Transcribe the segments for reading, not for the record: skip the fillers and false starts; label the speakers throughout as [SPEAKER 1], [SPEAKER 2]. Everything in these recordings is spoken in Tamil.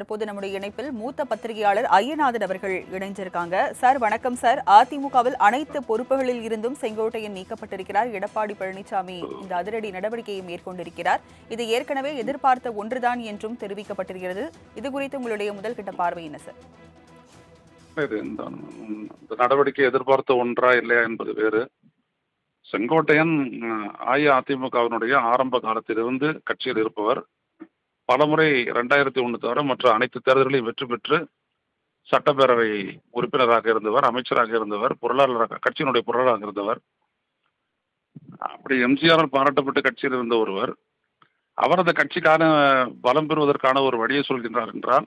[SPEAKER 1] தற்போது நம்முடைய இணைப்பில் மூத்த பத்திரிகையாளர் ஐயநாதன் அவர்கள் இணைஞ்சிருக்காங்க. சார் வணக்கம் சார். அதிமுகவில் அனைத்து பொறுப்புகளில் இருந்தும் செங்கோட்டையன் நீக்கப்பட்டிருக்கிறார். எடப்பாடி பழனிசாமி இந்த அதிரடி நடவடிக்கையை மேற்கொண்டிருக்கிறார். இது ஏற்கனவே எதிர்பார்த்த ஒன்றுதான் என்றும் தெரிவிக்கப்பட்டிருக்கிறது. இது குறித்து உங்களுடைய முதல்கட்ட பார்வை என்ன சார்?
[SPEAKER 2] இந்த நடவடிக்கை எதிர்பார்த்த ஒன்றா இல்லையா என்பது வேறு. செங்கோட்டையன் அஇஅதிமுகவினுடைய ஆரம்ப காலத்திலிருந்து கட்சியில் இருப்பவர். பலமுறை 2001 தவிர மற்ற அனைத்து தேர்தல்களையும் வெற்றி பெற்று சட்டப்பேரவை உறுப்பினராக இருந்தவர், அமைச்சராக இருந்தவர், கட்சியினுடைய பொருளாளராக இருந்தவர். அப்படி எம்ஜிஆரால் பாராட்டப்பட்டு கட்சியில் இருந்த ஒருவர் அவரது கட்சிக்கான பலம் பெறுவதற்கான ஒரு வழியை சொல்கின்றார் என்றால்,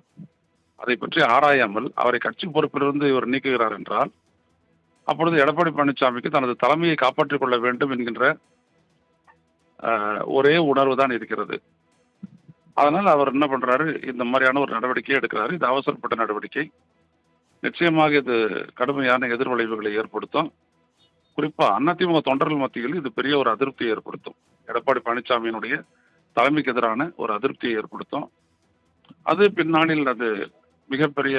[SPEAKER 2] அதை பற்றி ஆராயாமல் அவரை கட்சி பொறுப்பிலிருந்து இவர் நீக்குகிறார் என்றால், அப்பொழுது எடப்பாடி பழனிசாமிக்கு தனது தலைமையை காப்பாற்றிக் கொள்ள வேண்டும் என்கின்ற ஒரே உணர்வு தான் இருக்கிறது. அதனால் அவர் என்ன பண்றாரு, இந்த மாதிரியான ஒரு நடவடிக்கையை எடுக்கிறாரு. இது அவசரப்பட்ட நடவடிக்கை. நிச்சயமாக இது கடுமையான எதிர்விளைவுகளை ஏற்படுத்தும். குறிப்பா அதிமுக தொண்டர்கள் மத்தியில் இது பெரிய ஒரு அதிருப்தியை ஏற்படுத்தும். எடப்பாடி பழனிசாமியினுடைய தலைமைக்கு எதிரான ஒரு அதிருப்தியை ஏற்படுத்தும். அது பின்னாளில் அது மிகப்பெரிய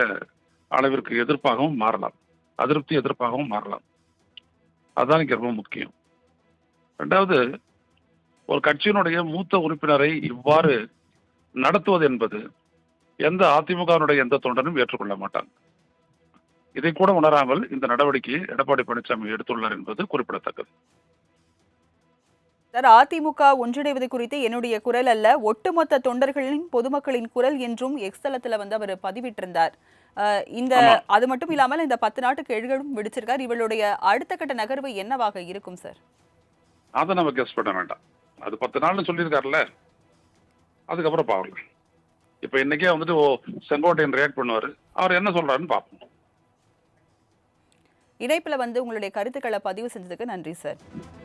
[SPEAKER 2] அளவிற்கு எதிர்ப்பாகவும் மாறலாம், அதிருப்தி எதிர்ப்பாகவும் மாறலாம். அதுதான் இங்க ரொம்ப முக்கியம். ரெண்டாவது, ஒரு கட்சியினுடைய மூத்த உறுப்பினரை இவ்வாறு நடத்துவது என்பது எந்த அதிமுகவினுடைய எந்த தொண்டனும் ஏற்றுக்கொள்ள மாட்டாங்க. இதை கூட உணராமல் இந்த நடவடிக்கையை எடப்பாடி பழனிசாமி எடுத்துள்ளார் என்பது குறிப்பிடத்தக்கது.
[SPEAKER 1] சார், அதிமுக ஒன்றிணைவது குறித்து என்னுடைய குரல் அல்ல, ஒட்டுமொத்த தொண்டர்களின் பொதுமக்களின் குரல் என்றும் எக்ஸ் தளத்துல அவர் பதிவிட்டிருந்தார். இந்த அது மட்டும் இல்லாமல் இந்த 10 நாட்டுக்கு எழுகளும் விடுச்சிருக்கார். இவளுடைய அடுத்த கட்ட நகர்வு என்னவாக இருக்கும் சார்?
[SPEAKER 2] அதை நம்ம கெஸ் பண்ண வேண்டாம். அது 10 நாள்னு சொல்லியிருக்காருல்ல, அதுக்கப்புறம் பாருங்க. இப்ப இன்னைக்கே செங்கோட்டையன் ரியாக்ட் பண்ணுவாரு. அவர் என்ன சொல்றாருன்னு பார்ப்போம்.
[SPEAKER 1] இணைப்புல உங்களுடைய கருத்துக்களை பதிவு செஞ்சதுக்கு நன்றி சார்.